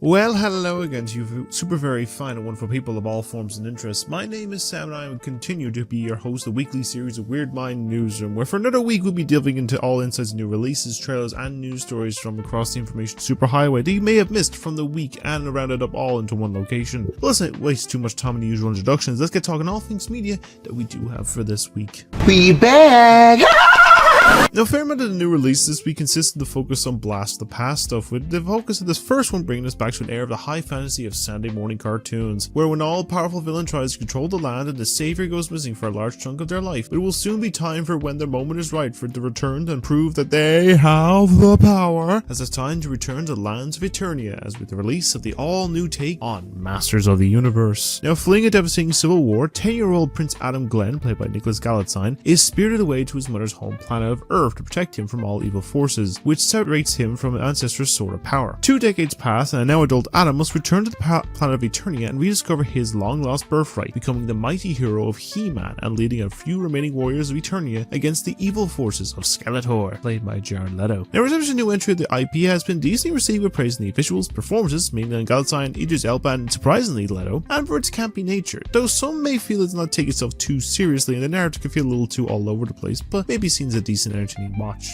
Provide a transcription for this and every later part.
Well, hello again to you super very fine and wonderful people of all forms and interests. My name is Sam and I will continue to be your host of the weekly series of Weird Mind Newsroom, where for another week we'll be delving into all insights, new releases, trailers and news stories from across the information superhighway that you may have missed from the week and rounded up all into one location. But let's not waste too much time in the usual introductions. Let's get talking all things media that we do have for this week. We back! Now, a fair amount of the new releases this week consisted of focus on Blast of the Past stuff, with the focus of this first one bringing us back to an era of the high fantasy of Sunday morning cartoons, where when all-powerful villain tries to control the land and the savior goes missing for a large chunk of their life, it will soon be time for when their moment is right for it to return and prove that they have the power, as it's time to return to the lands of Eternia, as with the release of the all-new take on Masters of the Universe. Now, fleeing a devastating civil war, 10-year-old Prince Adam Glenn, played by Nicholas Galitzine, is spirited away to his mother's home planet of Earth to protect him from all evil forces, which separates him from an ancestor's sword of power. 2 decades pass, and a now adult Adam must return to the planet of Eternia and rediscover his long-lost birthright, becoming the mighty hero of He-Man and leading a few remaining warriors of Eternia against the evil forces of Skeletor, played by Jared Leto. Now, as a new entry of the IP has been decently received with praise in the visuals, performances, mainly on Galitzine, Idris Elba, and surprisingly Leto, and for its campy nature, though some may feel it does not take itself too seriously and the narrative can feel a little too all over the place, but maybe seems a decent entertaining watch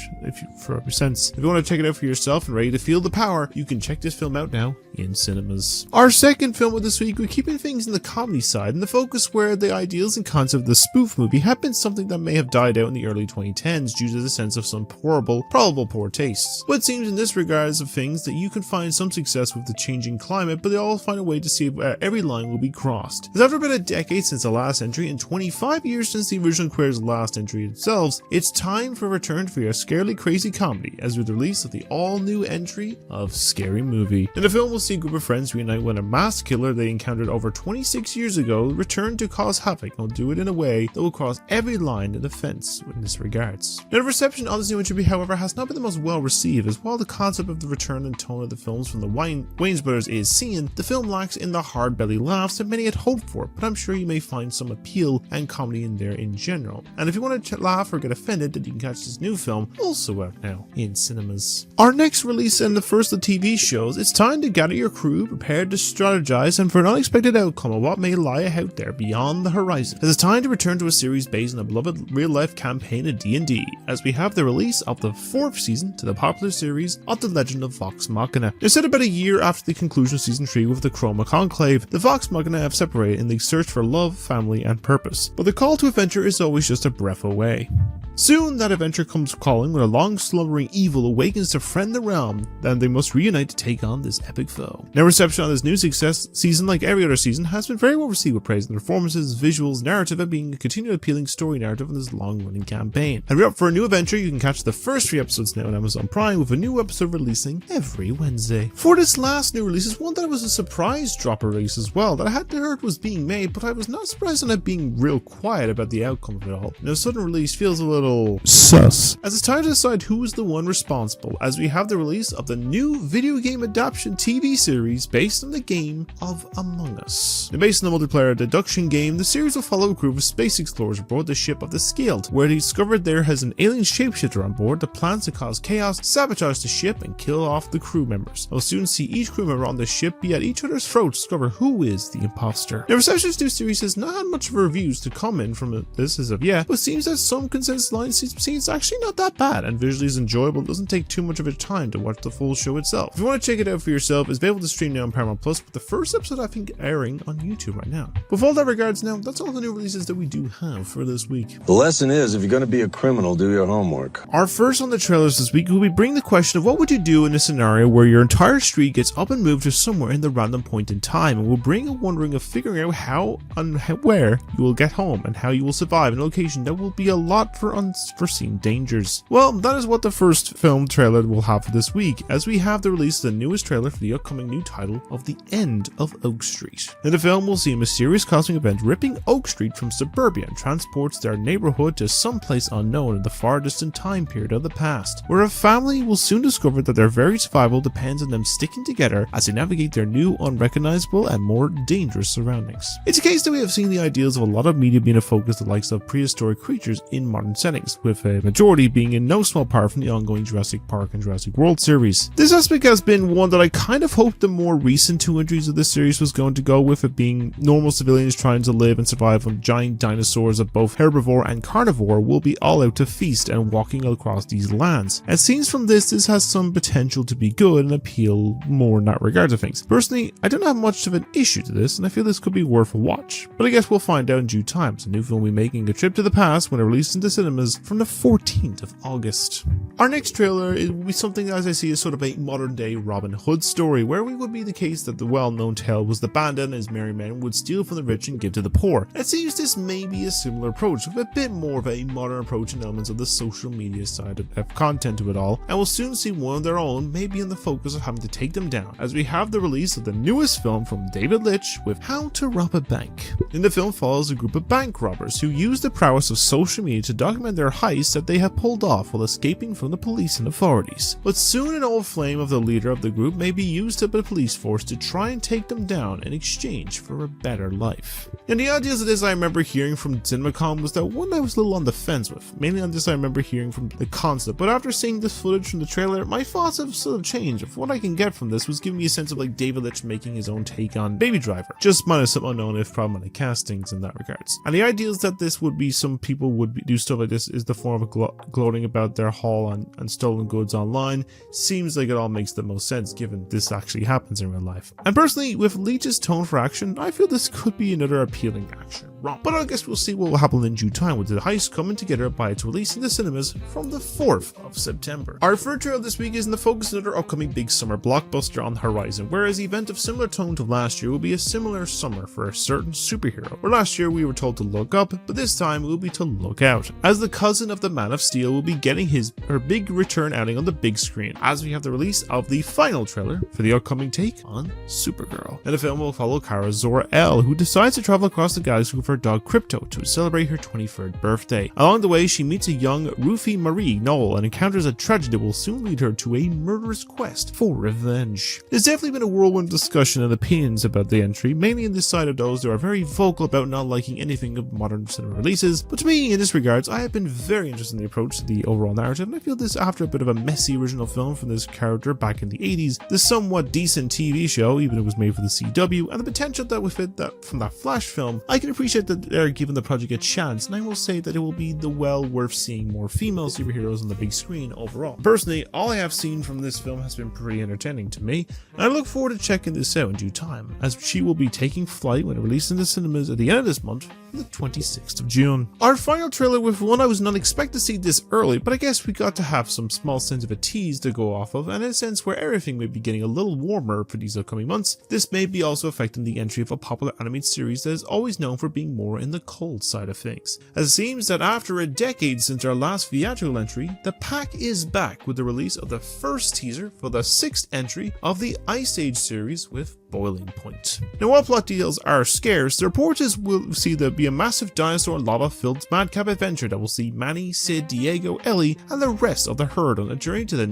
for every sense. If you want to check it out for yourself and ready to feel the power, you can check this film out now in cinemas. Our second film of this week, we're keeping things in the comedy side, and the focus where the ideals and concept of the spoof movie have been something that may have died out in the early 2010s due to the sense of some probable poor tastes. But it seems in this regard of things that you can find some success with the changing climate, but they all find a way to see where every line will be crossed. As after about a decade since the last entry and 25 years since the original Queer's last entry themselves, it's time for a return for your scarily crazy comedy, as with the release of the all-new entry of Scary Movie. In the film, we'll see a group of friends reunite when a mass killer they encountered over 26 years ago returned to cause havoc and will do it in a way that will cross every line in the fence in this regards. Now, the reception on this new entry, however, has not been the most well received, as while the concept of the return and tone of the films from the Wayans brothers is seen, the film lacks in the hard belly laughs that many had hoped for, but I'm sure you may find some appeal and comedy in there in general. And if you want to laugh or get offended, then you can catch this new film, also out now in cinemas. Our next release and the first of the TV shows, it's time to gather your crew, prepared to strategize, and for an unexpected outcome of what may lie out there beyond the horizon. As it's time to return to a series based on a beloved real-life campaign of D&D, as we have the release of the 4th season to the popular series of The Legend of Vox Machina. Now, set about a year after the conclusion of season 3 with the Chroma Conclave, the Vox Machina have separated in the search for love, family, and purpose. But the call to adventure is always just a breath away. Soon, that adventure comes calling when a long-slumbering evil awakens to friend the realm, then they must reunite to take on this epic foe. Now, reception on this new success season, like every other season, has been very well received with praise in the performances, visuals, narrative, and being a continued appealing story narrative in this long-running campaign. And we're up for a new adventure. You can catch the first 3 episodes now on Amazon Prime, with a new episode releasing every Wednesday. For this last new release is one that was a surprise dropper release as well, that I hadn't heard was being made, but I was not surprised on it being real quiet about the outcome of it all. Now, sudden release feels a little sus, as it's time to decide who is the one responsible, as we have the release of the new video game adaptation TV series based on the game of Among Us. Now, based on the multiplayer deduction game, the series will follow a group of space explorers aboard the ship of the Scaled, where they discovered there has an alien shapeshifter on board that plans to cause chaos, sabotage the ship, and kill off the crew members. We'll soon see each crew member on the ship be at each other's throats to discover who is the imposter. Now, reception to this new series has not had much of reviews to come in from this as of yet, but seems that some consensus lines seem it's actually not that bad and visually is enjoyable. It doesn't take too much of your time to watch the full show itself. If you want to check it out for yourself, it's available to stream now on Paramount Plus, with the first episode I think airing on YouTube right now. With all that regards now, that's all the new releases that we do have for this week. The lesson is, if you're going to be a criminal, do your homework. Our first on the trailers this week will be bring the question of what would you do in a scenario where your entire street gets up and moved to somewhere in the random point in time, and will bring a wondering of figuring out how and where you will get home and how you will survive in a location that will be a lot for unforeseen dangers. Well, that is what the first film trailer will have for this week, as we have the release of the newest trailer for the upcoming new title of The End of Oak Street. In the film, we'll see a mysterious cosmic event ripping Oak Street from suburbia and transports their neighborhood to someplace unknown in the far distant time period of the past, where a family will soon discover that their very survival depends on them sticking together as they navigate their new, unrecognizable, and more dangerous surroundings. It's a case that we have seen the ideals of a lot of media being a focus the likes of prehistoric creatures in modern settings, settings, with a majority being in no small part from the ongoing Jurassic Park and Jurassic World series. This aspect has been one that I kind of hoped the more recent two entries of this series was going to go with, it being normal civilians trying to live and survive on giant dinosaurs of both herbivore and carnivore will be all out to feast and walking across these lands. It seems from this has some potential to be good and appeal more in that regard of things. Personally, I don't have much of an issue to this, and I feel this could be worth a watch, but I guess we'll find out in due time. It's a new film will be making a trip to the past when it releases into cinemas from the 14th of August. Our next trailer will be something as I see as sort of a modern day Robin Hood story, where we would be the case that the well-known tale was the bandit and his merry men would steal from the rich and give to the poor. It seems this may be a similar approach, with a bit more of a modern approach and elements of the social media side of content to it all, and we'll soon see one of their own maybe in the focus of having to take them down, as we have the release of the newest film from David Leitch with How to Rob a Bank. In the film follows a group of bank robbers who use the prowess of social media to document their heists that they have pulled off while escaping from the police and authorities. But soon an old flame of the leader of the group may be used by the police force to try and take them down in exchange for a better life. And the ideas of this I remember hearing from CinemaCon was that one I was a little on the fence with. Mainly on this I remember hearing from the concept, but after seeing this footage from the trailer, my thoughts have sort of changed. If what I can get from this was giving me a sense of like David Leitch making his own take on Baby Driver, just minus some unknown if problematic castings in that regards. And the idea is that this would be some people would do stuff like this is the form of gloating about their haul on stolen goods online. Seems like it all makes the most sense given this actually happens in real life. And personally, with Leitch's tone for action, I feel this could be another appealing action romp. But I guess we'll see what will happen in due time with the heist coming together by its release in the cinemas from the 4th of September. Our third trailer this week is in the focus of another upcoming big summer blockbuster on the horizon, whereas the event of similar tone to last year will be a similar summer for a certain superhero, where last year we were told to look up, but this time it will be to look out, as the cousin of the Man of Steel will be getting her big return outing on the big screen, as we have the release of the final trailer for the upcoming take on Supergirl. And the film will follow Kara Zor-El, who decides to travel across the galaxy with her dog Crypto to celebrate her 23rd birthday. Along the way, she meets a young Rufy Marie Knoll and encounters a tragedy that will soon lead her to a murderous quest for revenge. There's definitely been a whirlwind discussion and opinions about the entry, mainly on the side of those who are very vocal about not liking anything of modern cinema releases, but to me, in this regards, I have been very interested in the approach to the overall narrative, and I feel this after a bit of a messy original film from this character back in the 80s, this somewhat decent TV show, even if it was made for the CW, and the potential that with it that from that Flash film, I can appreciate that they're giving the project a chance, and I will say that it will be the well worth seeing more female superheroes on the big screen overall. Personally, all I have seen from this film has been pretty entertaining to me, and I look forward to checking this out in due time, as she will be taking flight when it releases in the cinemas at the end of this month, the 26th of June. Our final trailer with one I was not expecting to see this early, but I guess we got to have some small sense of a tease to go off of, and in a sense where everything may be getting a little warmer for these upcoming months, this may be also affecting the entry of a popular animated series that is always known for being more in the cold side of things. As it seems that after a decade since our last theatrical entry, the pack is back with the release of the first teaser for the 6th entry of the Ice Age series with Boiling Point. Now, while plot details are scarce, the reports will see there be a massive dinosaur lava-filled madcap adventure that will see Manny, Sid, Diego, Ellie, and the rest of the herd on a journey to the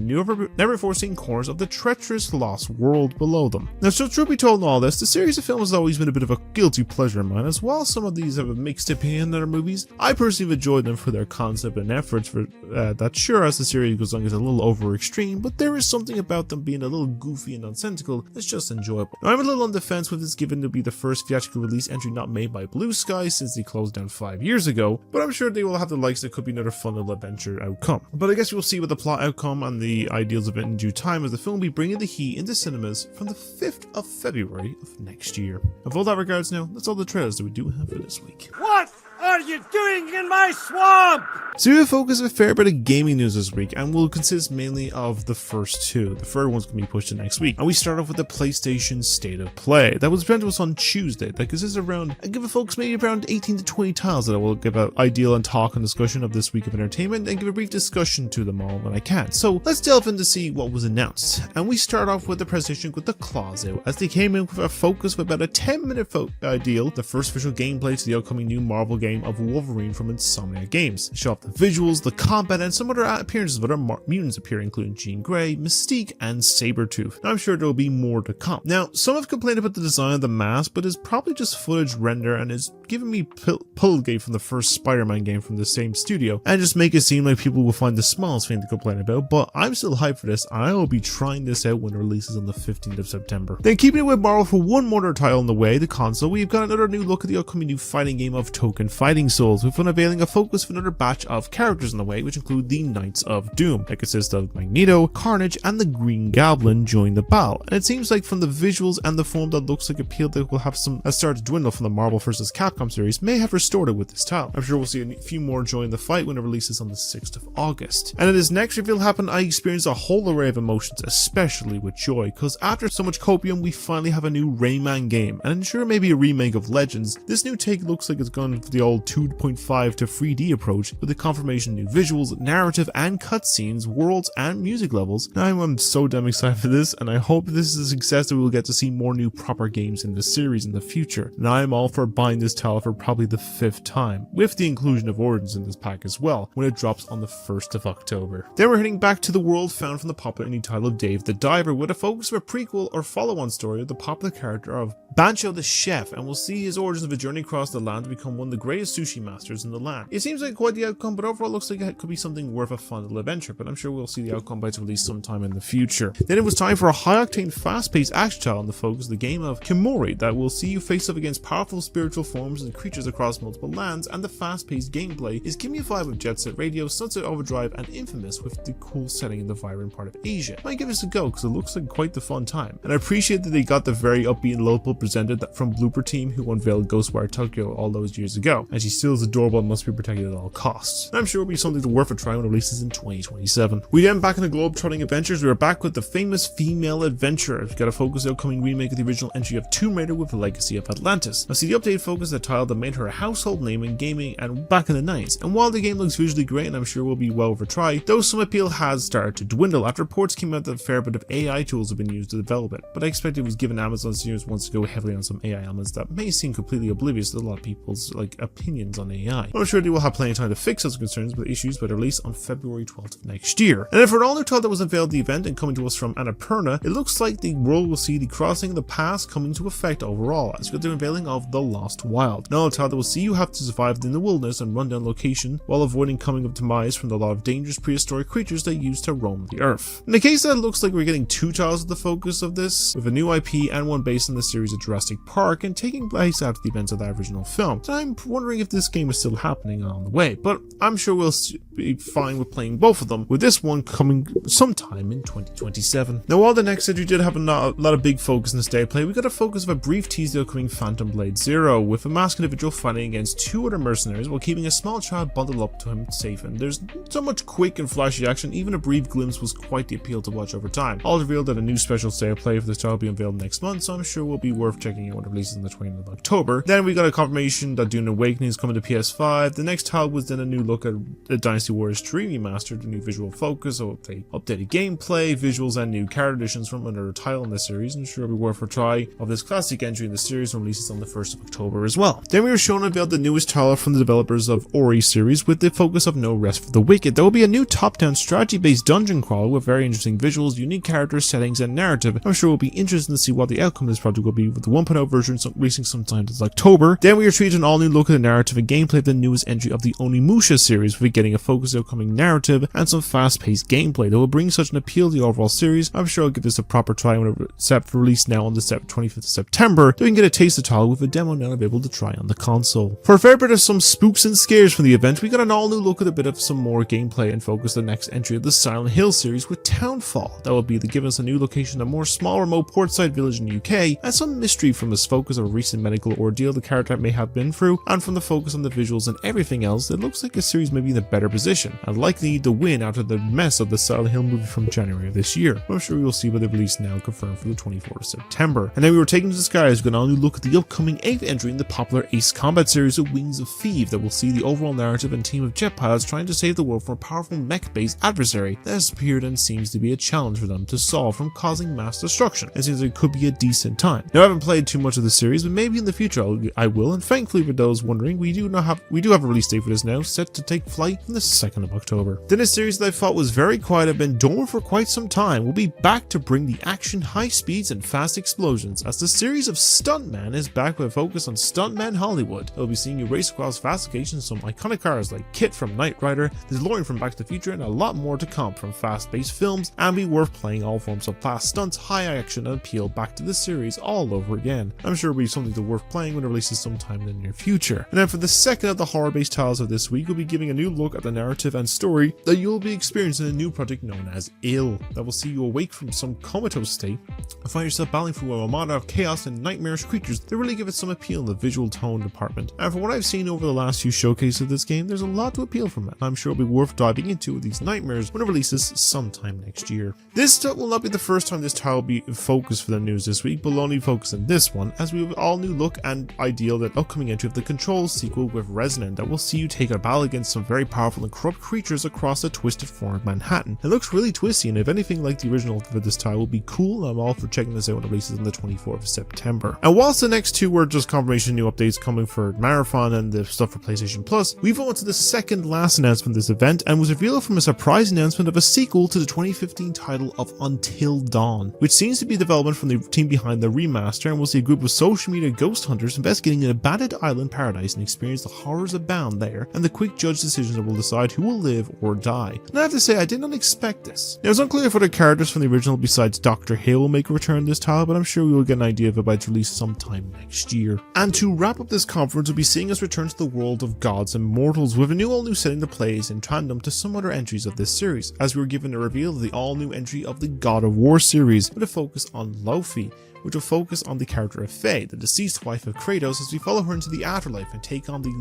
never-forsaken corners of the treacherous lost world below them. Now, so truth be told in all this, the series of films has always been a bit of a guilty pleasure of mine, as while some of these have a mixed opinion than other movies, I personally have enjoyed them for their concept and efforts for that. Sure, as the series goes on, is a little over extreme, but there is something about them being a little goofy and nonsensical that's just enjoyable. Now, I'm a little on the fence with this given to be the first theatrical release entry not made by Blue Sky since they closed down 5 years ago, but I'm sure they will have the likes that could be another fun little adventure outcome. But I guess we'll see what the plot outcome and the ideals of it in due time, as the film will be bringing the heat into cinemas from the 5th of February of next year. And for all that regards now, that's all the trailers that we do have for this week. What are you doing in my swamp? So we will focus a fair bit of gaming news this week, and will consist mainly of the first two. The third one's going to be pushed to next week. And we start off with the PlayStation State of Play. That was presented to us on Tuesday. That consists of around, I give it folks maybe around 18 to 20 titles that I will give an ideal and talk and discussion of this week of entertainment, and give a brief discussion to them all when I can. So let's delve in to see what was announced. And we start off with the presentation with the claws out, as they came in with a focus of about a 10-minute ideal, the first official gameplay to the upcoming new Marvel game game of Wolverine from Insomniac Games. They show off the visuals, the combat, and some other appearances of other mutants appear, including Jean Grey, Mystique, and Sabretooth. Now, I'm sure there will be more to come. Now, some have complained about the design of the mask, but it's probably just footage render and is giving me Pullgate from the first Spider-Man game from the same studio, and just make it seem like people will find the smallest thing to complain about. But I'm still hyped for this. I will be trying this out when it releases on the 15th of September. Then keeping it with Marvel for one more title on the way, the console, we've got another new look at the upcoming new fighting game of Token Fighting Souls, with unveiling a focus of another batch of characters on the way, which include the Knights of Doom. That consists of Magneto, Carnage, and the Green Goblin join the battle. And it seems like from the visuals and the form that looks like appeal that will have some start to dwindle from the Marvel vs. Capcom series, may have restored it with this title. I'm sure we'll see a few more join the fight when it releases on the 6th of August. And at this next reveal happened, I experienced a whole array of emotions, especially with joy, because after so much copium, we finally have a new Rayman game, and sure, maybe a remake of Legends. This new take looks like it's gone for the old 2.5 to 3D approach, with the confirmation of new visuals, narrative, and cutscenes, worlds, and music levels. Now, I'm so damn excited for this, and I hope this is a success that we will get to see more new proper games in this series in the future. And I am all for buying this title for probably the 5th time, with the inclusion of Origins in this pack as well, when it drops on the 1st of October. Then we're heading back to the world found from the popular indie title of Dave the Diver, with a focus of a prequel or follow-on story of the popular character of Bancho the Chef, and we'll see his origins of a journey across the land to become one of the greatest sushi masters in the land. It seems like quite the outcome, but overall looks like it could be something worth a fun little adventure, but I'm sure we'll see the outcome by its release sometime in the future. Then it was time for a high-octane, fast-paced action title on the focus of the game of Kimori that will see you face up against powerful spiritual forms and creatures across multiple lands, and the fast-paced gameplay is giving me a vibe of Jet Set Radio, Sunset Overdrive, and Infamous, with the cool setting in the vibrant part of Asia. I might give this a go because it looks like quite the fun time, and I appreciate that they got the very upbeat and lovable presented from Blooper Team, who unveiled Ghostwire Tokyo all those years ago, and she still is adorable and must be protected at all costs. And I'm sure it'll be something to worth a try when it releases in 2027. We then back in the globe-trotting adventures, we are back with the famous female adventurer. We've got a focus on the upcoming remake of the original entry of Tomb Raider with the Legacy of Atlantis. Now see, the update focus the title that made her a household name in gaming and back in the 90s, and while the game looks visually great and I'm sure will be well worth a try, though some appeal has started to dwindle after reports came out that a fair bit of AI tools have been used to develop it, but I expect it was given Amazon Studios wants to go heavily on some AI elements that may seem completely oblivious to a lot of people's opinions on AI. I'm sure they will have plenty of time to fix those concerns with issues by the release on February 12th of next year. And then for an all-new title that was unveiled at the event and coming to us from Annapurna, it looks like the world will see the crossing of the past coming to effect overall, as we got the unveiling of The Lost Wild. Now a title that will see you have to survive in the wilderness and run down location while avoiding coming of demise from the lot of dangerous prehistoric creatures they use to roam the earth. In the case that it looks like we're getting two titles at the focus of this, with a new IP and one based on the series of Jurassic Park and taking place after the events of that original film. So I'm wondering if this game is still happening on the way, but I'm sure we'll be fine with playing both of them, with this one coming sometime in 2027. Now while the next entry did have a lot of big focus in this day play, we got a focus of a brief tease of the upcoming Phantom Blade Zero, with a masked individual fighting against two other mercenaries while keeping a small child bundled up to him safe, and there's so much quick and flashy action, even a brief glimpse was quite the appeal to watch over time. All revealed that a new special state of play for this title will be unveiled next month, so I'm sure will be worth checking out when it releases on the 20th of October. Then we got a confirmation that Dune Awakening is coming to PS5. The next title was then a new look at the Dynasty Warriors 3 remastered, a new visual focus, so they updated gameplay, visuals, and new character additions from another title in the series, and sure will be worth a try of this classic entry in the series when releases on the 1st of October as well. Then we were shown and unveiled the newest title from the developers of Ori series, with the focus of No Rest for the Wicked. There will be a new top-down strategy-based dungeon crawler with very interesting visuals, unique characters, settings, and narrative. I'm sure we'll be interested to see what the outcome of this project will be, with the 1.0 version releasing sometime this October. Then we are treated an all-new look at the narrative and gameplay of the newest entry of the Onimusha series, with getting a focus on upcoming narrative and some fast-paced gameplay that will bring such an appeal to the overall series. I'm sure I'll give this a proper try when it's set for release now on the 25th of September, so we can get a taste of the title with a demo now available to try on the console. For a fair bit of some spooks and scares from the event, we got an all-new look at a bit of some more gameplay and focus the next entry of the Silent Hill series with Townfall. That will be giving us a new location, a more small remote portside village in the UK, and some mystery from this focus of a recent medical ordeal the character may have been through, and from the focus on the visuals and everything else, it looks like a series may be in a better position position, and likely need the win after the mess of the Silent Hill movie from January of this year. I'm sure we will see by the release now confirmed for the 24th of September. And then we were taken to the skies with an all-new look at the upcoming 8th entry in the popular Ace Combat series of Wings of Thief that will see the overall narrative and team of jet pilots trying to save the world from a powerful mech-based adversary that has appeared and seems to be a challenge for them to solve from causing mass destruction. It seems like it could be a decent time. Now, I haven't played too much of the series, but maybe in the future I will, and thankfully for those wondering, we do have a release date for this now, set to take flight on the 2nd of October. Then a series that I thought was very quiet and been dormant for quite some time will be back to bring the action, high speeds, and fast explosions, as the series of Stuntman is back with a focus on Stuntman Hollywood. They'll be seeing you race across fast locations, some iconic cars like Kit from Knight Rider, the DeLorean from Back to the Future, and a lot more to come from fast-paced films, and be worth playing all forms of fast stunts, high action, and appeal back to the series all over again. I'm sure it'll be something to worth playing when it releases sometime in the near future. And then for the second of the horror-based titles of this week, we'll be giving a new look at the narrative and story that you'll be experiencing in a new project known as Ill, that will see you awake from some comatose state and find yourself battling through a armada of chaos and nightmarish creatures that really give it some appeal in the visual tone department. And from what I've seen over the last few showcases of this game, there's a lot to appeal from it, and I'm sure it'll be worth diving into with these nightmares when it releases sometime next year. This will not be the first time this title will be focused for the news this week, but we'll only focus on this one, as we have an all new look and ideal that upcoming entry of the Control sequel with Resonant that will see you take a battle against some very powerful and corrupt creatures across the twisted form of Manhattan. It looks really twisty, and if anything like the original for this title will be cool, I'm all for checking this out when it releases on the 24th of September. And whilst the next two were just confirmation new updates coming for Marathon and the stuff for PlayStation Plus, we've on to the second last announcement of this event, and was revealed from a surprise announcement of a sequel to the 2015 title of Until Dawn, which seems to be development from the team behind the remaster, and we'll see a group of social media ghost hunters investigating an abandoned island paradise and experience the horrors abound there, and the quick judge decisions that will decide who will live or die. And I have to say, I did not expect this. Now, it's unclear if other characters from the original besides Dr. Hill will make a return this title, but I'm sure we will get an idea of it by its release sometime next year. And to wrap up this conference, we'll be seeing us return to the world of gods and mortals with a new all-new setting that plays in tandem to some other entries of this series, as we were given a reveal of the all-new entry of the God of War series with a focus on Lofi, which will focus on the character of Faye, the deceased wife of Kratos, as we follow her into the afterlife and take on the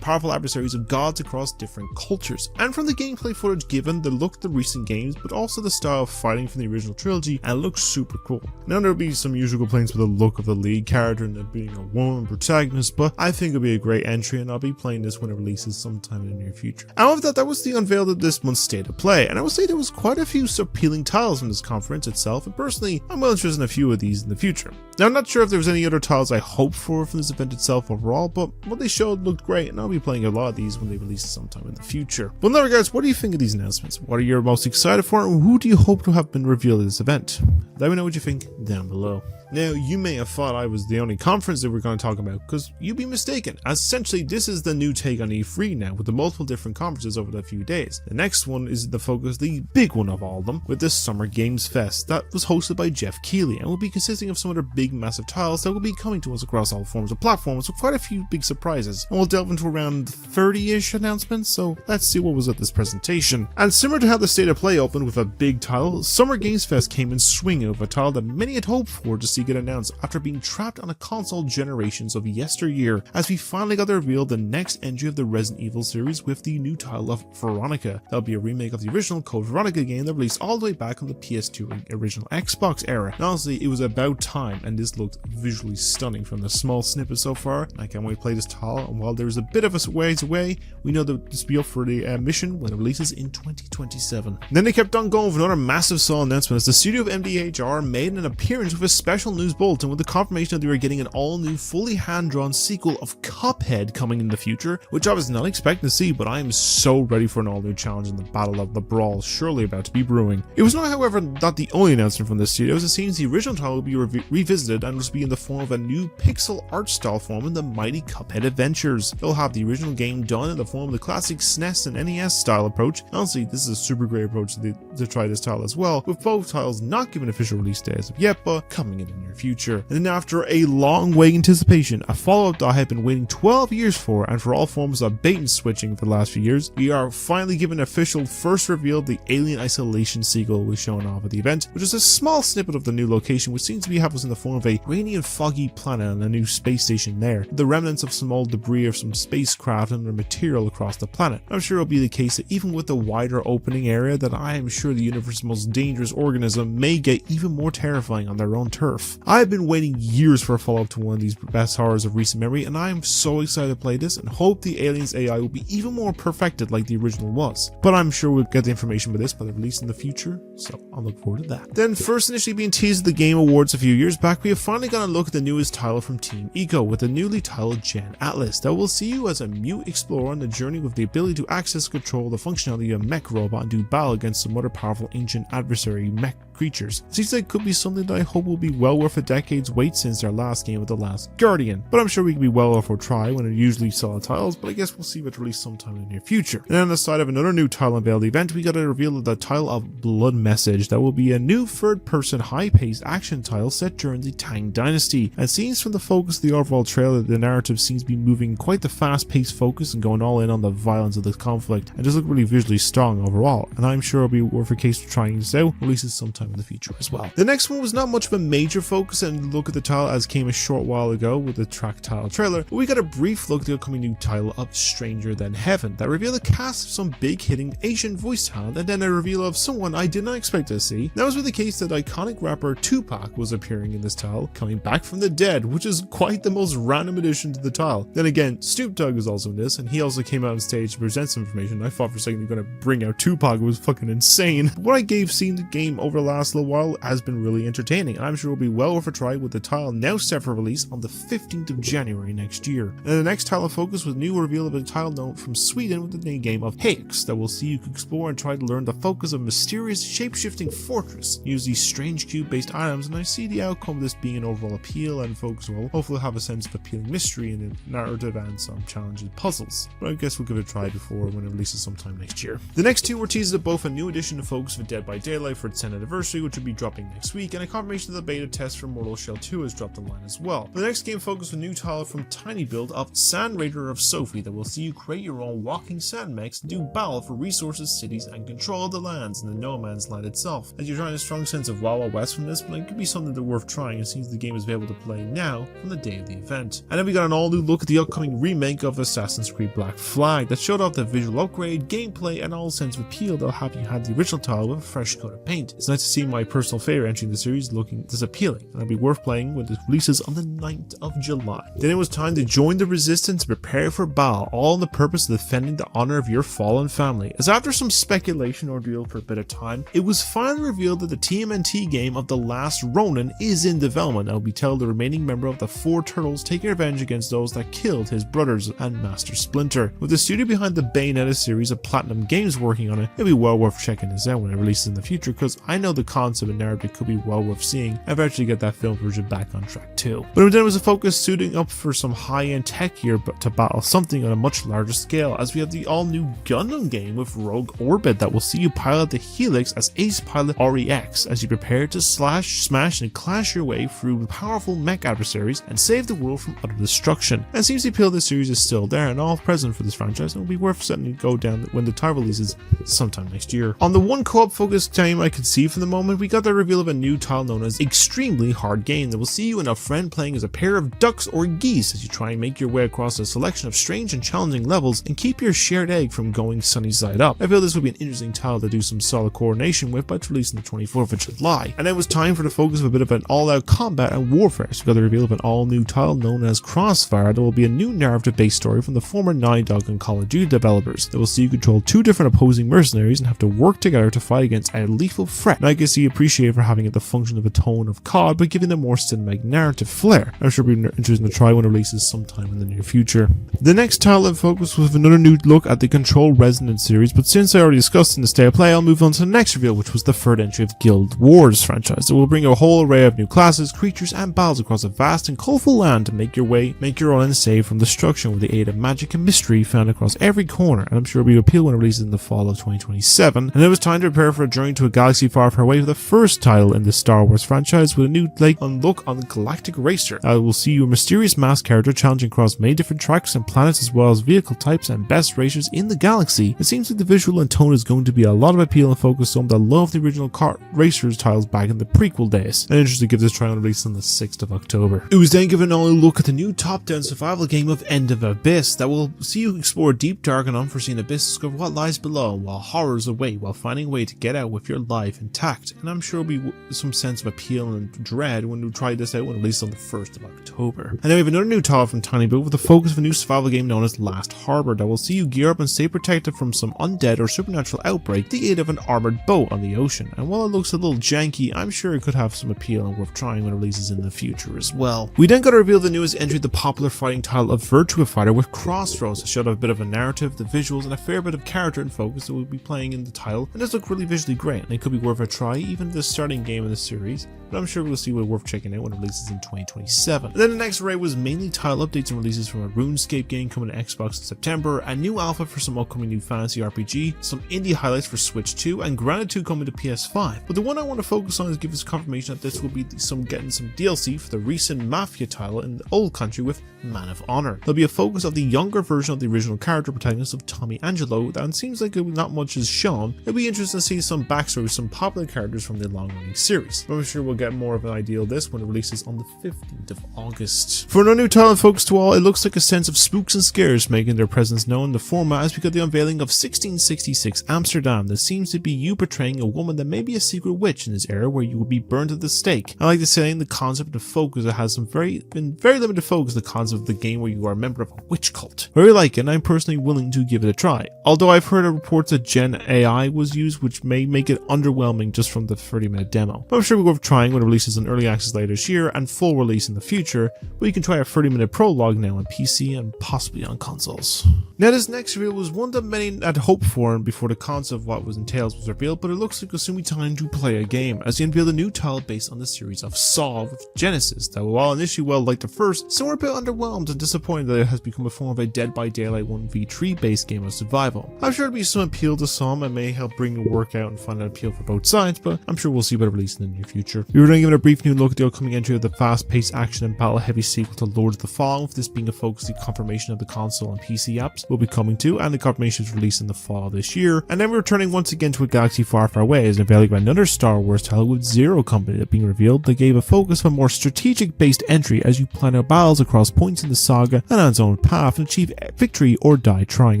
powerful adversaries of gods across different cultures. And from the gameplay footage given, the look of the recent games, but also the style of fighting from the original trilogy, and it looks super cool. Now there'll be some usual complaints with the look of the lead character and it being a woman protagonist, but I think it'll be a great entry, and I'll be playing this when it releases sometime in the near future. And with that was the unveil of this month's State of Play, and I would say there was quite a few appealing titles from this conference itself, and personally, I'm well interested in a few of these in the future. Now, I'm not sure if there was any other titles I hoped for from this event itself overall, but what they showed looked great, and I'll be playing a lot of these when they release sometime in the future. But in that regards, what do you think of these announcements? What are you most excited for, and who do you hope to have been revealed at this event? Let me know what you think down below. Now, you may have thought I was the only conference that we're going to talk about, because you'd be mistaken, as essentially this is the new take on E3 now, with the multiple different conferences over the few days. The next one is the focus, the big one of all of them, with the Summer Games Fest that was hosted by Jeff Keighley, and will be consisting of some other big massive titles that will be coming to us across all forms of platforms, with quite a few big surprises, and we'll delve into around 30-ish announcements, so let's see what was at this presentation. And similar to how the State of Play opened with a big title, Summer Games Fest came in swinging with a title that many had hoped for to see get announced after being trapped on a console generations of yesteryear, as we finally got to reveal the next entry of the Resident Evil series with the new title of Veronica. That'll be a remake of the original Code Veronica game that released all the way back on the PS2 original Xbox era. And honestly, it was about time, and this looked visually stunning from the small snippet so far. I can't wait to play this title, and while there's a bit of a ways away, we know that this will be up for the mission when it releases in 2027. And then they kept on going with another massive solo announcement as the studio of MDHR made an appearance with a special news bulletin with the confirmation that they were getting an all-new, fully hand-drawn sequel of Cuphead coming in the future, which I was not expecting to see, but I am so ready for an all-new challenge in the battle of the Brawl surely about to be brewing. It was not, however, not the only announcement from this studio, as it seems the original title will be revisited and will be in the form of a new pixel art style form in the mighty Cuphead Adventures. They'll have the original game done in the form of the classic SNES and NES style approach. Honestly, this is a super great approach to try this title as well, with both titles not given official release dates as of yet, but coming in the near future. And then after a long waiting anticipation, a follow-up that I had been waiting 12 years for, and for all forms of bait and switching for the last few years, we are finally given an official first reveal of the Alien Isolation sequel was shown off at the event, which is a small snippet of the new location, which seems to be having us in the form of a rainy and foggy planet and a new space station there, the remnants of some old debris of some spacecraft and other material across the planet. I'm sure it'll be the case that even with the wider opening area, that I am sure the universe's most dangerous organism may get even more terrifying on their own turf. I have been waiting years for a follow-up to one of these best horrors of recent memory, and I am so excited to play this and hope the Aliens AI will be even more perfected like the original was. But I'm sure we'll get the information about this by the release in the future, so I'll look forward to that. Then, first initially being teased at the Game Awards a few years back, we have finally got a look at the newest title from Team Eco with the newly titled Gen Atlas that will see you as a mute explorer on the journey with the ability to access and control the functionality of a mech robot and do battle against some other powerful ancient adversary mech creatures. Seems like it could be something that I hope will be well worth a decade's wait since our last game with The Last Guardian, but I'm sure we can be well worth a try when it usually solid titles, but I guess we'll see if it's released sometime in the near future. And then on the side of another new title unveiled event, we got a reveal of the title of Blood Message that will be a new third-person high-paced action title set during the Tang Dynasty. And seems from the focus of the overall trailer, the narrative seems to be moving quite the fast-paced focus and going all in on the violence of the conflict, and just look really visually strong overall, and I'm sure it'll be worth a case of trying this out, releases sometime in the future as well. The next one was not much of a major focus and look at the title as came a short while ago with the track title trailer, but we got a brief look at the upcoming new title of Stranger Than Heaven that revealed a cast of some big hitting Asian voice talent, and then a reveal of someone I did not expect to see. That was with the case that iconic rapper Tupac was appearing in this title, coming back from the dead, which is quite the most random addition to the title. Then again, Snoop Dogg is also in this, and he also came out on stage to present some information. I thought for a second they were going to bring out Tupac, it was fucking insane. But what I gave seeing the game over the last little while has been really entertaining, and I'm sure it will be well worth a try with the title now set for release on the 15th of January next year. And the next title of focus was new reveal of a title known from Sweden with the name game of Hicks that will see you explore and try to learn the focus of a mysterious shape-shifting fortress. Use these strange cube-based items, and I see the outcome of this being an overall appeal, and focus will hopefully have a sense of appealing mystery in the narrative and some challenging puzzles. But I guess we'll give it a try before when it releases sometime next year. The next two were teased at both a new edition of Focus of Dead by Daylight for its 10th anniversary, which will be dropping next week, and a confirmation of the beta test for Mortal Shell 2 has dropped online as well. The next game focused with a new title from Tiny Build of Sand Raider of Sophie that will see you create your own walking sand mechs and do battle for resources, cities, and control of the lands in the No Man's Land itself. As you're trying a strong sense of Wild Wild West from this, but it could be something that's worth trying. It seems the game is available to play now from the day of the event. And then we got an all new look at the upcoming remake of Assassin's Creed Black Flag that showed off the visual upgrade, gameplay, and all sense of appeal that'll have you had the original title with a fresh coat of paint. It's nice to see my personal favorite entry in the series looking this appealing, and it'll be worth playing when it releases on the 9th of July. Then it was time to join the resistance and prepare for battle, all in the purpose of defending the honor of your fallen family. As after some speculation ordeal for a bit of time, it was finally revealed that the TMNT game of The Last Ronin is in development and will be telling the remaining member of the Four Turtles taking revenge against those that killed his brothers and Master Splinter. With the studio behind the Bayonetta series of Platinum Games working on it, it'll be well worth checking this out when it releases in the future, because I know the concept and narrative could be well worth seeing and eventually get that film version back on track too. But then it was a focus suiting up for some high-end tech gear to battle something on a much larger scale, as we have the all-new Gundam game with Rogue Orbit that will see you pilot the Helix as Ace Pilot REX as you prepare to slash, smash, and clash your way through powerful mech adversaries and save the world from utter destruction. And it seems the appeal of this series is still there and all present for this franchise, and will be worth setting to go down when the title releases sometime next year. On the one co-op focused game I could see for the moment, we got the reveal of a new title known as Extremely Hard Game that will see you and a friend playing as a pair of ducks or geese as you try and make your way across a selection of strange and challenging levels and keep your shared egg from going sunny side up. I feel this would be an interesting title to do some solid coordination with, but released on the 24th of July. And it was time for the focus of a bit of an all-out combat and warfare, so we got the reveal of an all-new title known as Crossfire that will be a new narrative-based story from the former Naughty Dog and Call of Duty developers that will see you control two different opposing mercenaries and have to work together to fight against a lethal threat. And I can see appreciate for having it the function of a tone of COD, but giving them more cinematic narrative flair. I'm sure it'll be interesting to try when it releases sometime in the near future. The next title in focus was another new look at the Control Resonance series, but since I already discussed in the State of Play, I'll move on to the next reveal, which was the third entry of Guild Wars franchise. It will bring a whole array of new classes, creatures, and battles across a vast and colorful land to make your own and save from destruction with the aid of magic and mystery found across every corner, and I'm sure it'll be appeal when it releases in the fall of 2027. And it was time to prepare for a journey to a galaxy far, far away for the first title in the Star Wars franchise, with a new look on the Galactic Racer. We'll see your mysterious masked character challenging across many different tracks and planets, as well as vehicle types and best racers in the galaxy. It seems like the visual and tone is going to be a lot of appeal and focus on that love the original car racers titles back in the prequel days. I'm interested to give this try on release on the 6th of October. It was then given a look at the new top-down survival game of End of Abyss that will see you explore a deep, dark and unforeseen abyss, discover what lies below while horrors await, while finding a way to get out with your life intact. And I'm sure there'll be some sense of appeal and dread when we try this out when released on the 1st of October. And then we have another new title from Tiny Boot with the focus of a new survival game known as Last Harbor that will see you gear up and stay protected from some undead or supernatural outbreak, the aid of an armored boat on the ocean. And while it looks a little janky, I'm sure it could have some appeal and worth trying when it releases in the future as well. We then got to reveal the newest entry of the popular fighting title of Virtua Fighter with Crossroads. It showed a bit of a narrative, the visuals, and a fair bit of character and focus that we'll be playing in the title, and does look really visually great, and it could be worth a try, even the starting game of the series, but I'm sure we'll see what worth checking out when it releases in 2027. And then the next array was mainly title updates and releases from a RuneScape game coming to Xbox in September, a new alpha for some upcoming new fantasy RPG, some indie highlights for Switch 2, and Granted 2 coming to PS5. But the one I want to focus on is give us confirmation that this will be getting some DLC for the recent Mafia title in the old country with Man of Honor. There'll be a focus of the younger version of the original character protagonist of Tommy Angelo, and seems like not much is shown. It'll be interesting to see some backstory of some popular characters from the long-running series. But I'm sure we'll get more of an idea of this when it releases on the 15th of August. For another new title focus to all, it looks like a sense of spooks and scares making their presence known in the format as we got the unveiling of 1666 Amsterdam. There seems to be you portraying a woman that may be a secret witch in this era where you will be burned at the stake. I like the saying, the concept of focus, it has some very limited focus, the concept of the game where you are a member of a witch cult. Very like it, and I'm personally willing to give it a try. Although I've heard of reports that Gen AI was used, which may make it underwhelming just from the 30-minute demo. But I'm sure we're worth trying when it releases in early access later this year and full release in the future, but you can try a 30-minute prologue now on PC and possibly on consoles. Now this next reveal was one that many had hoped for before the concept of what was entails was revealed, but it looks like it'll soon be time to play a game, as they unveiled a new title based on the series of Saw with Genesis, that while initially well like the first, some were a bit underwhelmed and disappointed that it has become a form of a Dead by Daylight 1v3 based game of survival. I'm sure it'll be some appeal to some and may help bring the work out and find an appeal for both sides, but I'm sure we'll see about it released in the near future. We were going to give it a brief new look at the upcoming entry of the fast-paced action and battle-heavy sequel to Lord of the Fallen, with this being a focus the confirmation of the console and PC apps will be coming to, and the confirmation is released in the fall this year. And then we're returning once again to a galaxy far, far away as unveiling another Star Wars title with Zero Company that being revealed that gave a focus of a more strategic-based entry as you plan out battles across points in the saga and on its own path and achieve victory or die trying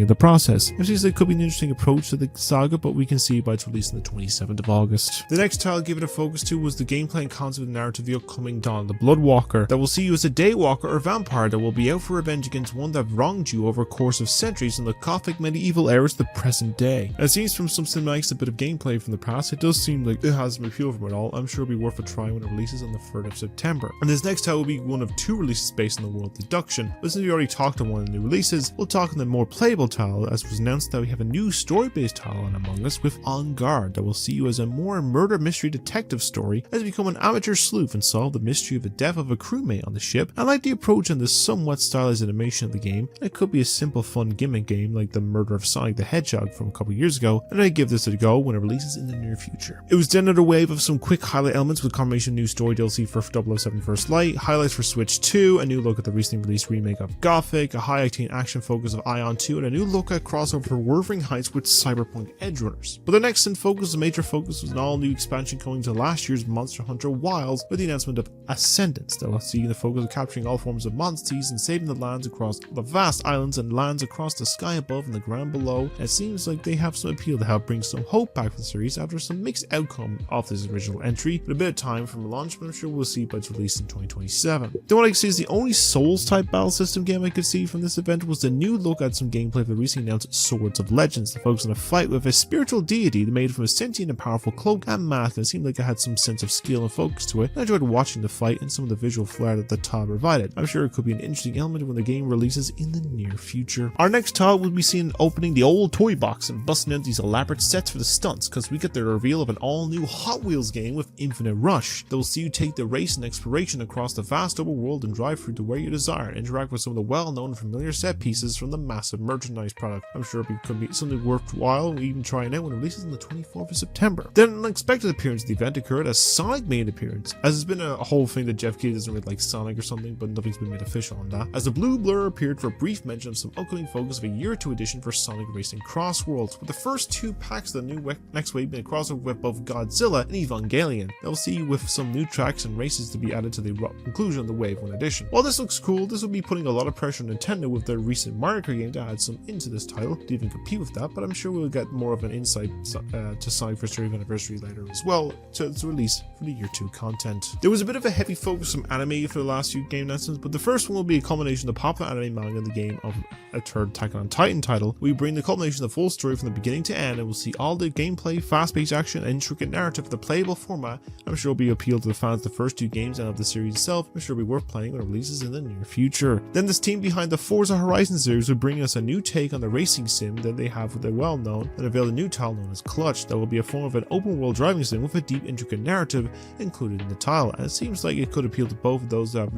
in the process. It seems like it could be an interesting approach to the saga, but we can see by its release on the 27th of August. The next title given a focus to was the gameplay and concept and narrative of the upcoming Dawn, the Bloodwalker, that will see you as a daywalker or vampire that will be out for revenge against one that wronged you over a course of centuries in the Gothic medieval era to the present day. And it seems from some cinematics, a bit of gameplay from the past, it does seem like it has some appeal from it all. I'm sure it'll be worth a try when it releases on the 3rd of September. And this next title will be one of 2 releases based on the world Deduction, but since we already talked on one of the new releases, we'll talk on the more playable title, as it was announced that we have a new story-based title on Among Us with On Guard that will see you as a more murder mystery detective story as you become an amateur sleuth and solve the mystery of the death of a crewmate on the ship. I like the approach and the somewhat stylized animation of the game, and it could be a simple fun gimmick game like the murder of Sonic the Hedgehog from a couple years ago, and I give this a go when it releases in the near future. It was then another wave of some quick highlight elements with confirmation new story DLC for 007 First Light, highlights for Switch 2, a new look at the recently released remake of Gothic, a high-octane action focus of Ion 2, and a new look at crossover for Wuthering Heights with Cyberpunk Edgerunners. But the next in focus, the major focus, was an all-new expansion coming to last year's Monster Hunter Wilds with the announcement of Ascendance that will see the focus of capturing all forms of monsters and saving the lands across the vast islands and lands across the sky above and the ground below. And it seems like they have some appeal to help bring some hope back to the series after some mixed outcome of this original entry, with a bit of time from launch, but I'm sure we'll see by its release in 2027. Then what I can see is the only Souls-type battle system game I could see from this event was the new look at some gameplay of the recently announced Swords of Legends, the focus on a fight with a spiritual deity made from a sentient and powerful cloak and mask, and it seemed like it had some sense of skill and focus to it. I enjoyed watching the fight and some of the visual flair that the title provided. I'm sure it could be an interesting element when the game releases in the near future. Our next title will be seen opening the old toy box and busting out these elaborate sets for the stunts, because we get the reveal of an all-new Hot Wheels game with Infinite Rush that will see you take the race and exploration across the vast overworld and drive through to where you desire and interact with some of the well-known familiar set pieces from the massive merchandise product. I'm sure it could be something worthwhile even trying out when it releases on the 24th of September. Then an unexpected appearance at the event occurred as Sonic made an appearance, as it's been a whole thing that Jeff Keighley doesn't really like Sonic or something, but nothing's been made official on that, as the blue blur appeared for a brief mention of some upcoming focus of a year or two edition for Sonic Racing Cross Worlds, with the first 2 packs of the new next wave being a crossover with both Godzilla and Evangelion. They'll see with some new tracks and races to be added to the conclusion of the Wave 1 edition. While this looks cool, this will be putting a lot of pressure on Nintendo with their recent Mario Kart game to add some into this title to even compete with that, but I'm sure we'll get more of an insight to Sonic First Anniversary later as well, to its release for the year 2 content. There was a bit of a heavy focus on anime for the last few game announcements, but the first one will be a culmination of the popular anime manga in the game of a third Attack on Titan title. We bring the culmination of the full story from the beginning to end, and we'll see all the gameplay, fast-paced action, and intricate narrative of the playable format. I'm sure will be appeal to the fans of the first 2 games and of the series itself. I'm sure it'll be worth playing when it releases in the near future. Then this team behind the Forza Horizon series will bring us a new take on the racing sim that they have with their well-known and unveil a new title known as Clutch that will be a form of an open-world driving sim with a deep, intricate narrative included in the title, and it seems like it could appeal to both of those that have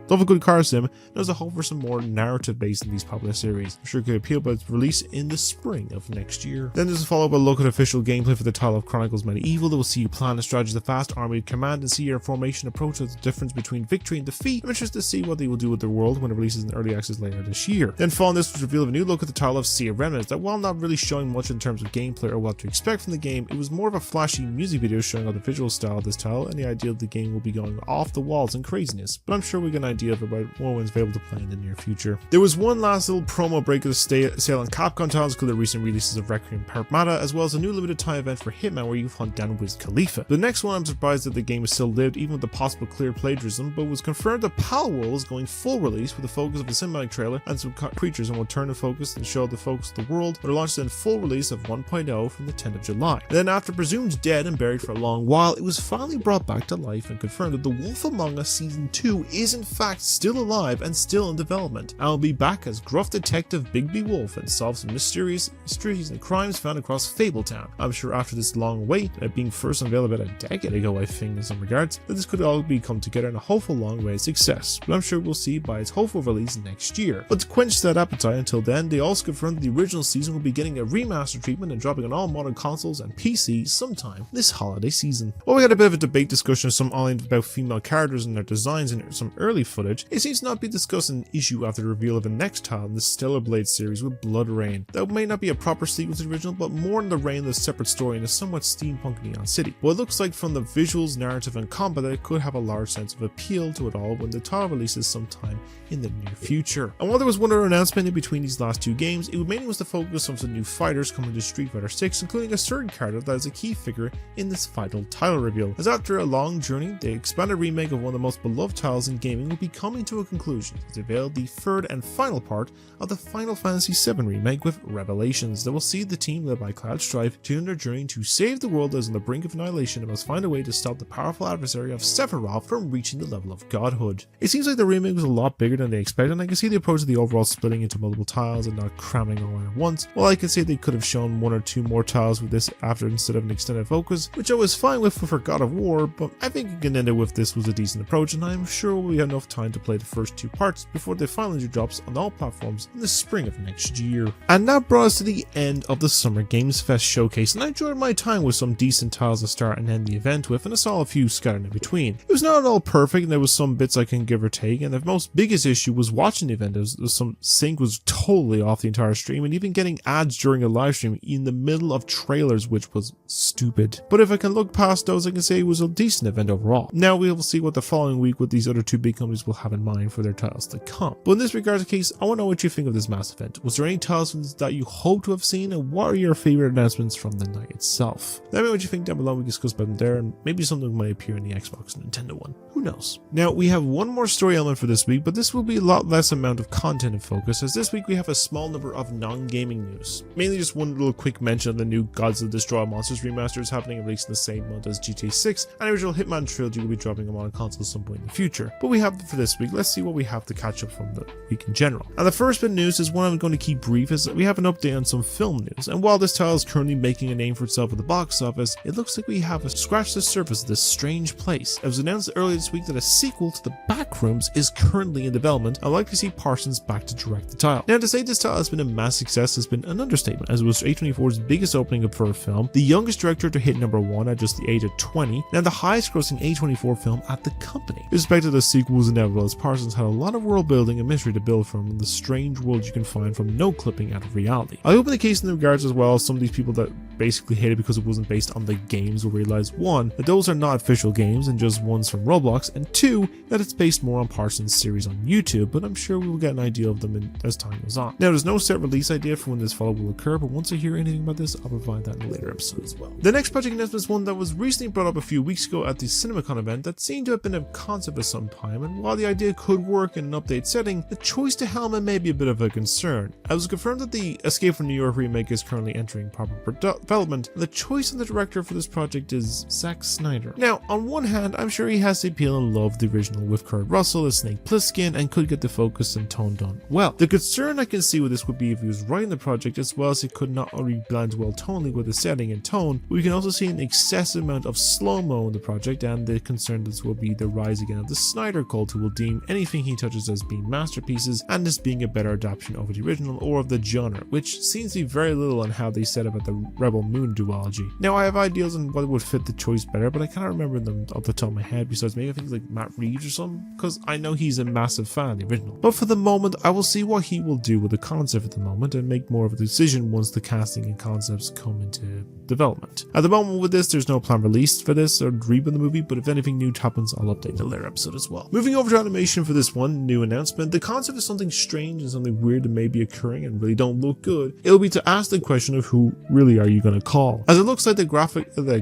love a good car sim and there's a hope for some more narrative based in these popular series. I'm sure it could appeal by its release in the spring of next year. Then there's a follow-up a look at official gameplay for the title of Chronicles Medieval that will see you plan and strategize the vast army command and see your formation approach with the difference between victory and defeat. I'm interested to see what they will do with the world when it releases in early access later this year. Then following this was reveal of a new look at the title of Sea of Remnants that, while not really showing much in terms of gameplay or what to expect from the game, it was more of a flashy music video showing off the visual style of this title and the idea that the game will be going off the walls and craziness, but I'm sure we get an idea of about when it's available to play in the near future. There was one last little promo break of the sale on Capcom titles called the recent releases of Requiem Parmata, as well as a new limited time event for Hitman where you hunt down Wiz Khalifa. The next one, I'm surprised that the game is still lived even with the possible clear plagiarism, but was confirmed that Palworld is going full release with the focus of a cinematic trailer and some creatures, and will turn the focus and show the focus of the world, but launched in full release of 1.0 from the 10th of July. And then after presumed dead and buried for a long while, it was finally brought back to life and confirmed that The Wolf Among Us Season 2 is in fact still alive and still in development, and will be back as gruff detective Bigby Wolf and solve some mysterious mysteries and crimes found across Fabletown. I'm sure after this long wait, being first unveiled about a decade ago I think in some regards, that this could all be come together in a hopeful long way of success, but I'm sure we'll see by its hopeful release next year. But to quench that appetite until then, they also confirmed that the original season will be getting a remaster treatment and dropping on all modern consoles and PC sometime this holiday season. While we had a bit of a debate discussion of some online about female characters and their designs in some early footage, it seems to not be discussed an issue after the reveal of the next title in the Stellar Blade series with Blood Rain. That may not be a proper sequel to the original, but more in the reign of a separate story in a somewhat steampunk neon city. But it looks like from the visuals, narrative and combat that it could have a large sense of appeal to it all when the title releases sometime in the near future. And while there was one other announcement in between these last 2 games, it mainly was the focus on some new fighters coming to Street Fighter 6, including a certain character that is a key figure in this final title reveal. As after a long journey, the expanded remake of one of the most beloved titles in gaming will be coming to a conclusion as they unveil the third and final part of the Final Fantasy VII remake with Revelations that will see the team led by Cloud Strife turn their journey to save the world that is on the brink of annihilation and must find a way to stop the powerful adversary of Sephiroth from reaching the level of godhood. It seems like the remake was a lot bigger than they expected, and I can see the approach of the overall splitting into multiple tiles and not cramming all in at once. While I can say they could have shown 1 or 2 more tiles with this after instead of an extended focus, which I was fine with for God of War, but I think you can end it with this was a decent approach, and I'm sure we have enough time to play the first 2 parts before the final drops on all platforms in the spring of next year. And that brought us to the end of the Summer Games Fest showcase, and I enjoyed my time with some decent titles to start and end the event with, and I saw a few scattered in between. It was not at all perfect, and there was some bits I can give or take, and the most biggest issue was watching the event. There was some sync was totally off the entire stream, and even getting ads during a live stream in the middle of trailers, which was stupid. But if I can look past those, I can say it was a decent event overall. Now we will see what the following week with these other 2 big companies will have in mind for their titles to come. But in this regards case, I want to know what you think of this mass event. Was there any titles that you hope to have seen, and what are your favorite announcements from the night itself? Let me know what you think down below. We can discuss about them there, and maybe something might appear in the Xbox and Nintendo one. Who knows? Now we have one more story element for this week, but this will be a lot less amount of content and focus, as this week we have a small number of non-gaming news. Mainly just one little quick mention of the new Godzilla Destroy All Monsters remaster is happening at least in the same month as GTA 6, and the original Hitman trilogy will be dropping them on console at some point in the future. But we have for this week. Let's see what we have to catch up from the week in general. And the first bit of news is one I'm going to keep brief, is that we have an update on some film news. And while this title is currently making a name for itself at the box office, it looks like we have scratched the surface of this strange place. It was announced earlier this week that a sequel to the Backrooms is currently in development. I'd like to see Parsons back to direct the title. Now, to say this title has been a mass success has been an understatement, as it was A24's biggest opening for a film, the youngest director to hit #1 at just the age of 20, and the highest grossing A24 film at the company. We suspected a sequel was inevitable as Parsons had a lot of world building and mystery to build from in the strange world you can find from no clipping out of reality. I open the case in the regards as well, some of these people that basically hate it because it wasn't based on the games will realize, one, that those are not official games and just ones from Roblox, and two, that it's based more on Parsons' series on YouTube, but I'm sure we will get an idea of them as time goes on. Now, there's no set release idea for when this follow-up will occur, but once I hear anything about this, I'll provide that in a later episode as well. The next project announcement is one that was recently brought up a few weeks ago at the CinemaCon event that seemed to have been a concept for some time, and while the idea could work in an update setting, the choice to helmet may be a bit of a concern. It was confirmed that the Escape from New York remake is currently entering proper development, and the choice of the director for this project is Zack Snyder. Now, on one hand, I'm sure he has the appeal and love of the original with Kurt Russell as Snake Plissken and could get the focus and tone done well. The concern I can see with this would be if he was writing the project as well as it could not only blend well tonally with the setting and tone, but we can also see an excessive amount of slow-mo in the project, and the concern this will be the rise again of the Snyder cult, who will deem anything he touches as being masterpieces and as being a better adaptation of the original or of the genre, which seems to be very little on how they set about the Rebel Moon duology. Now, I have ideas on what would fit the choice better, but I cannot remember them off the top of my head, besides maybe things like Matt Reeves or something, because I know he's a massive fan of the original. But for the moment, I will see what he will do with the concept at the moment and make more of a decision once the casting and concepts come into development. At the moment with this, there's no plan released for this or reboot the movie, but if anything new happens, I'll update in a later episode as well. Moving over to animation for this one new announcement, the concept is something strange and something weird that may be occurring and really don't look good. It'll be to ask the question of who really are you going to call, as it looks like the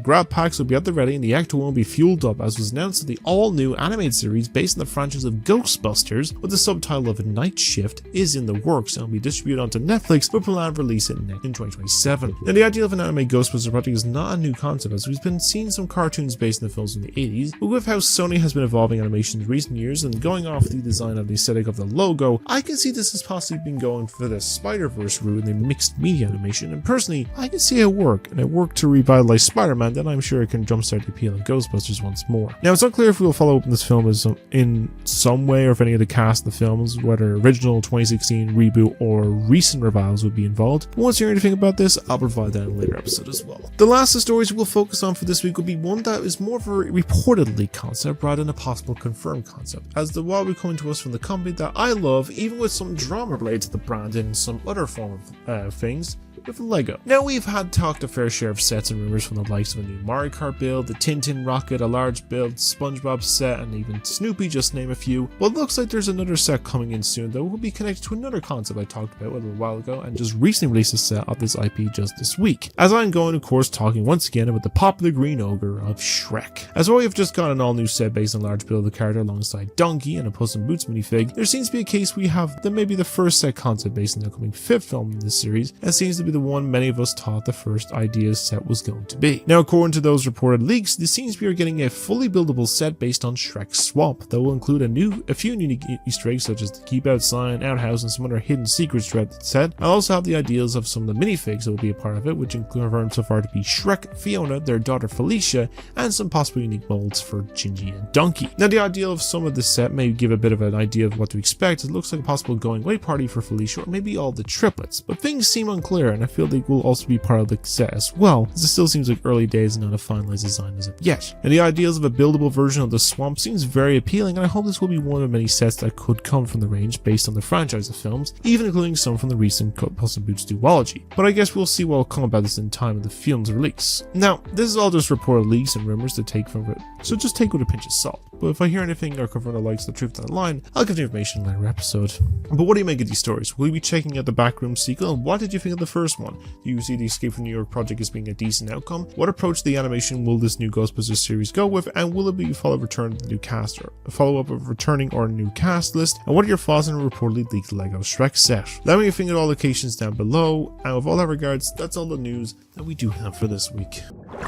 grab packs will be at the ready and the Act 1 will be fueled up, as was announced in the all-new animated series based on the franchise of Ghostbusters, with the subtitle of Night Shift is in the works and will be distributed onto Netflix with planned release in 2027. Now, the idea of an anime Ghostbusters project is not a new concept, as we've been seeing some cartoons based on the films from the 80s, but with how Sony has been evolving animation in recent years and going off the design of the aesthetic of the logo, I can see this has possibly been going for the Spider-Verse route in the mixed media animation, and personally, I can see it work, and it worked to revitalize Spider-Man, then I'm sure it can jumpstart the appeal of Ghostbusters once more. Now, it's unclear if we will follow up on this film in some way, or if any of the cast of the films, whether original 2016 reboot or recent revivals, would be involved. But once you hear anything about this, I'll provide that in a later episode as well. The last of the stories we'll focus on for this week will be one that is more of a reportedly concept rather than a possible confirmed concept, as the one will be coming to us from the company that I love, even with some drama related to the brand and some other form of things, with Lego. Now, we've had talked a fair share of sets and rumors from the likes of a new Mario Kart build, the Tintin Rocket, a large build, SpongeBob set, and even Snoopy, just to name a few. Well, it looks like there's another set coming in soon that will be connected to another concept I talked about a little while ago, and just recently released a set of this IP just this week. As I'm going, of course, talking once again about the popular green ogre of Shrek. As well, we've just got an all-new set based on a large build of the character alongside Donkey and a Puss in Boots minifig. There seems to be a case we have that may be the first set concept based on the upcoming 5th film in this series, and seems to be the one many of us thought the first idea set was going to be. Now, according to those reported leaks, this seems we are getting a fully buildable set based on Shrek's Swamp that will include a few unique Easter eggs such as the Keep Out sign, outhouse, and some other hidden secrets throughout the set. I'll also have the ideas of some of the minifigs that will be a part of it, which include confirmed so far to be Shrek, Fiona, their daughter Felicia, and some possible unique molds for Gingy and Donkey. Now, the idea of some of the set may give a bit of an idea of what to expect. It looks like a possible going away party for Felicia, or maybe all the triplets, but things seem unclear, and I feel they will also be part of the set as well, as it still seems like early days and not a finalized design as of yet. And the ideas of a buildable version of the swamp seems very appealing, and I hope this will be one of many sets that could come from the range based on the franchise of films, even including some from the recent Puss in Boots duology. But I guess we'll see what will come about this in time of the film's release. Now, this is all just reported leaks and rumors to take from it, so just take with a pinch of salt. But if I hear anything or confirm the likes of the truth online, I'll give the information in a later episode. But what do you make of these stories? Will you be checking out the Backrooms sequel, and what did you think of the first one? Do you see the Escape from New York project as being a decent outcome? What approach to the animation will this new Ghostbusters series go with, and will it be a follow-up return to the new cast, or a follow-up of returning or a new cast list? And what are your thoughts on a reportedly leaked Lego Shrek set? Let me know your think at all locations down below, and with all that regards, that's all the news that we do have for this week.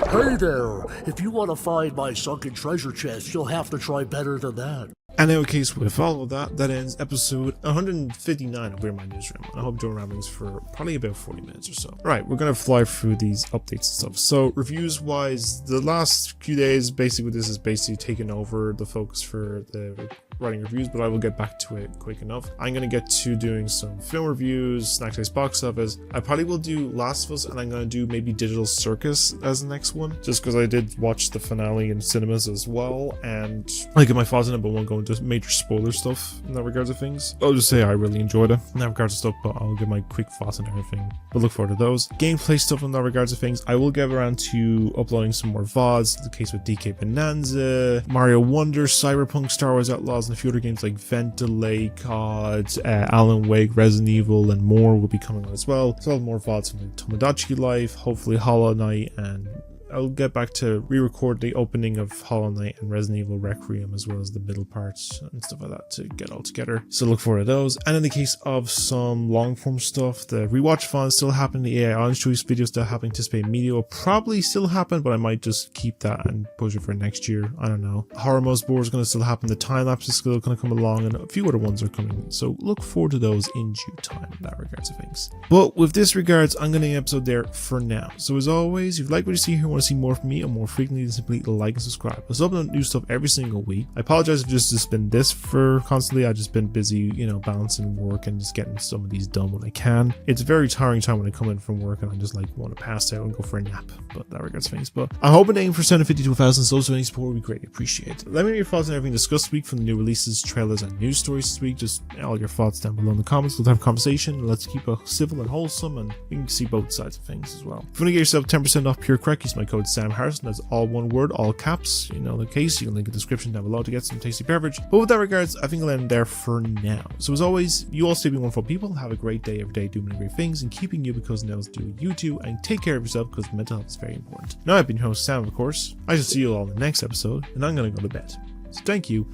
Hey there! If you want to find my sunken treasure chest, you'll have to try better than that. And in case with all of that, that ends episode 159 of We're My Newsroom. I hope Joe ramblings for probably about 40 minutes or so. Right, we're gonna fly through these updates and stuff. So reviews wise, the last few days, basically this is basically taking over the focus for the writing reviews, but I will get back to it quick enough. I'm gonna get to doing some film reviews, Snack Taste box office. I probably will do Last of Us, and I'm gonna do maybe Digital Circus as the next one, just because I did watch the finale in cinemas as well, and I get my thoughts on it, but won't go into major spoiler stuff in that regards of things. I'll just say I really enjoyed it in that regards of stuff, but I'll give my quick thoughts on everything. But look forward to those. Gameplay stuff in that regards of things. I will get around to uploading some more VODs, the case with DK Bonanza, Mario Wonder, Cyberpunk, Star Wars Outlaws, and a few other games like Ventilate, COD, Alan Wake, Resident Evil, and more will be coming on as well. So I'll have more VODs from the Tomodachi Life, hopefully Hollow Knight, and I'll get back to re-record the opening of Hollow Knight and Resident Evil Requiem, as well as the middle parts and stuff like that to get all together. So look forward to those. And in the case of some long form stuff, the rewatch fun still happening, the AI Orange Choice video still happening, Anticipated Media will probably still happen, but I might just keep that and push it for next year. I don't know. Horror Most Board is going to still happen, the time lapse is still going to come along, and a few other ones are coming. So look forward to those in due time in that regards of things. But with this regards, I'm going to end the episode there for now. So as always, if you like what you see here, want to see more from me or more frequently, then simply like and subscribe. I upload new stuff every single week. I apologize if it's just been this for constantly. I've just been busy, balancing work and just getting some of these done when I can. It's a very tiring time when I come in from work and I just like want to pass out and go for a nap. But that regards things. But I'm hoping to aim for 750 to 1,000, so any support would be greatly appreciated. Let me know your thoughts on everything discussed this week, from the new releases, trailers, and news stories this week. Just all your thoughts down below in the comments. Let's have a conversation. Let's keep it civil and wholesome, and you can see both sides of things as well. If you want to get yourself 10% off Pure Crack, use my code Sam Harrison. That's all one word, all caps. You know the case. You can link in the description down below to get some tasty beverage. But with that regards, I think I'll end there for now. So as always, you all stay being wonderful people. Have a great day every day, doing many great things, and keeping you because nails do you too. And take care of yourself because mental health is very important. Now I've been your host Sam, of course. I shall see you all in the next episode, and I'm gonna go to bed. So thank you,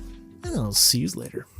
and I'll see you later.